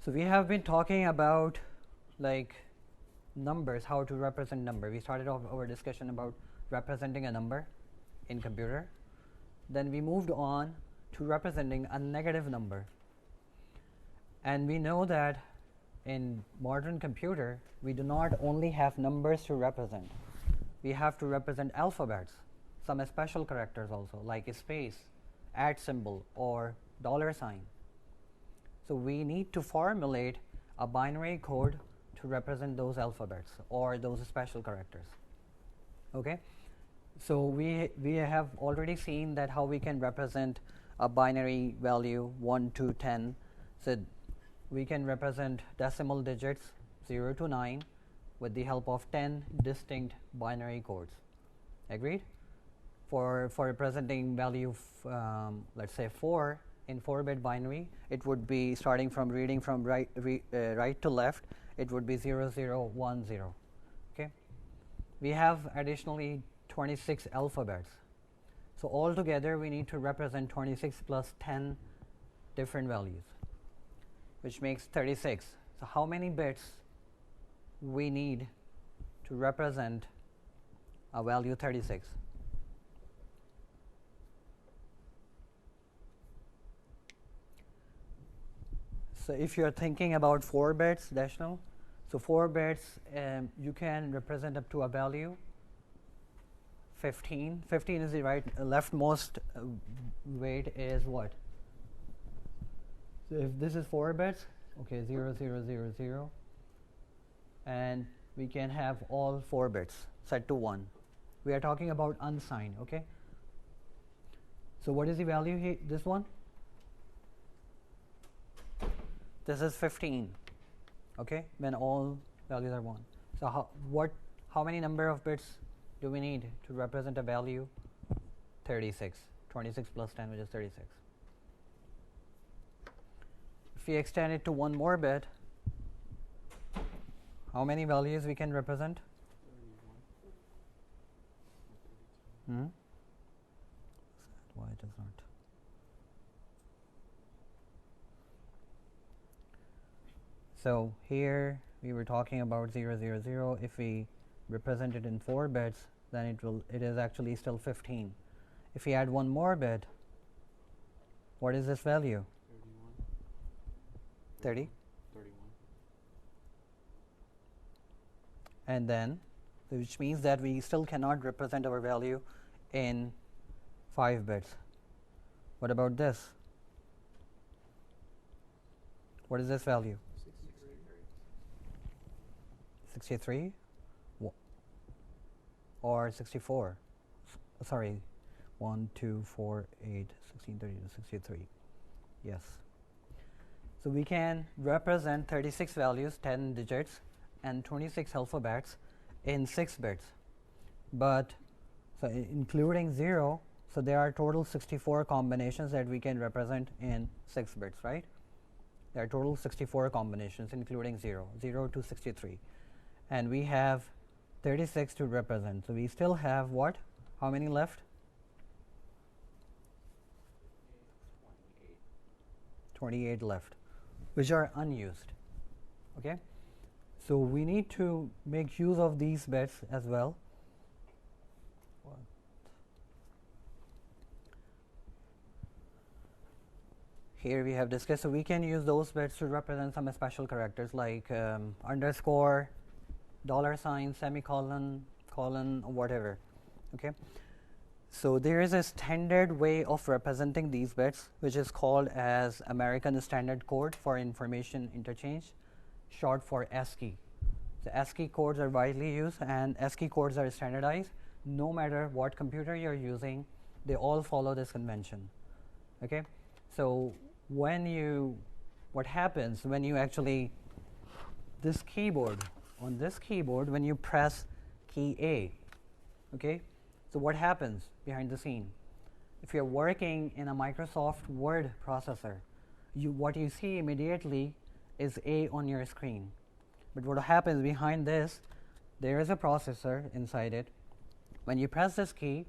So we have been talking about like numbers, how to represent number. We started off our discussion about representing a number in computer. Then we moved on to representing a negative number. And we know that in modern computer, we do not only have numbers to represent. We have to represent alphabets, some special characters also, like a space, @ symbol, or $sign. So we need to formulate a binary code to represent those alphabets or those special characters. Okay? So we have already seen that how we can represent a binary value 1 to 10. So we can represent decimal digits 0 to 9 with the help of 10 distinct binary codes. Agreed? For representing value let's say 4 in 4-bit binary, it would be starting from reading from right to left, it would be 0010. Okay? We have additionally 26 alphabets. So altogether we need to represent 26 plus 10 different values, which makes 36. So how many bits we need to represent a value 36? So if you're thinking about 4 bits decimal, so 4 bits you can represent up to a value 15. 15 is the leftmost weight is what? So if this is 4 bits, okay, 0, 0, 0, 0, and we can have all 4 bits set to 1. We are talking about unsigned, okay? So what is the value here? This one? This is 15, okay, when all values are 1. So how many number of bits do we need to represent a value? 36. 26 plus 10, which is 36. If we extend it to one more bit, how many values we can represent? 31. Why it does not? So here we were talking about 0, 0, 0. If we represent it in 4 bits, then it is actually still 15. If we add one more bit, what is this value? 31. 30? 31. And then, which means that we still cannot represent our value in 5 bits. What about this? What is this value? 63 or 64? Sorry, 1, 2, 4, 8, 16, 30, 63. Yes. So we can represent 36 values, 10 digits, and 26 alphabets in 6 bits. But so including 0, so there are total 64 combinations that we can represent in 6 bits, right? There are total 64 combinations including 0 to 63. And we have 36 to represent. So we still have what? How many left? 28 left, which are unused. Okay? So we need to make use of these bits as well. Here we have discussed, so we can use those bits to represent some special characters like underscore, $sign, semicolon, colon, whatever. Okay, so there is a standard way of representing these bits, which is called as American Standard Code for Information Interchange, short for ASCII. The ASCII codes are widely used, and ASCII codes are standardized. No matter what computer you're using, they all follow this convention. Okay, so what happens when you actually on this keyboard, when you press key A, okay, so what happens behind the scene? If you're working in a Microsoft Word processor, what you see immediately is A on your screen. But what happens behind this, there is a processor inside it. When you press this key,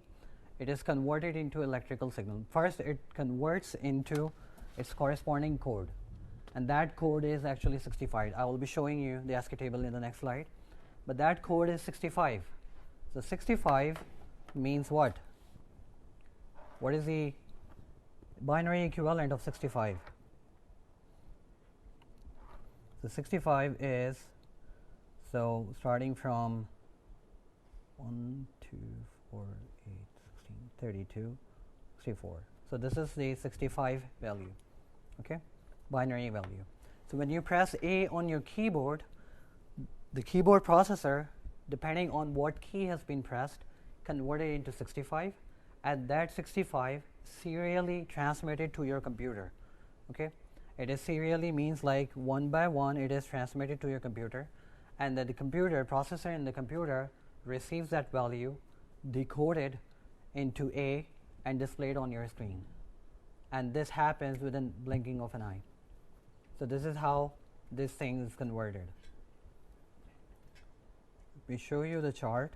it is converted into electrical signal. First, it converts into its corresponding code. and that code is actually 65. I will be showing you the ASCII table in the next slide, but that code is 65. So 65 means what? What is the binary equivalent of 65? So 65 is, so starting from 1, 2, 4, 8, 16, 32, 64. So this is the 65 value, okay, binary value. So when you press A on your keyboard, the keyboard processor, depending on what key has been pressed, convert it into 65, and that 65 serially transmitted to your computer, okay. It is serially means like one by one it is transmitted to your computer, and that the computer processor in the computer receives that value, decoded into A, and displayed on your screen. And this happens within blinking of an eye. So this is how this thing is converted. Let me show you the chart.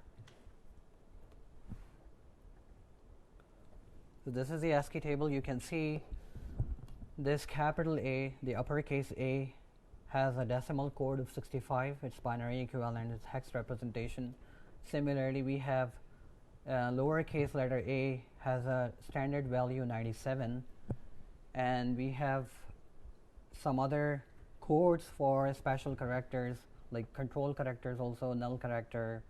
So this is the ASCII table. You can see this capital A, the uppercase A, has a decimal code of 65. Its binary equivalent is hex representation. Similarly, we have lowercase letter a has a standard value 97, and we have some other codes for special characters like control characters, also null character,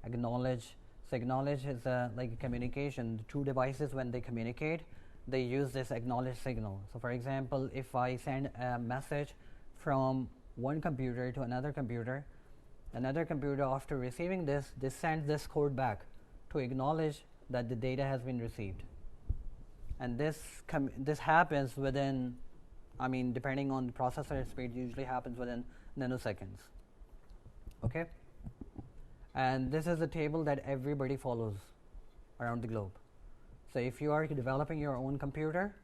acknowledge. So acknowledge is like a communication. The two devices, when they communicate, they use this acknowledge signal. So for example, if I send a message from one computer to another computer after receiving this sends this code back to acknowledge that the data has been received. And this happens within, I mean, depending on the processor speed, usually happens within nanoseconds. Okay? And this is a table that everybody follows around the globe. So if you are developing your own computer,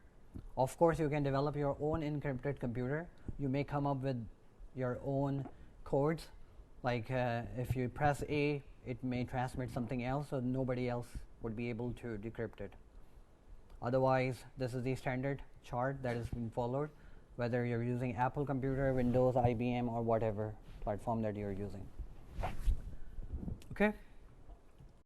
of course you can develop your own encrypted computer. You may come up with your own codes, like if you press A, it may transmit something else, so nobody else would be able to decrypt it. Otherwise, this is the standard chart that is being followed, whether you're using Apple computer, Windows, IBM, or whatever platform that you're using. Okay.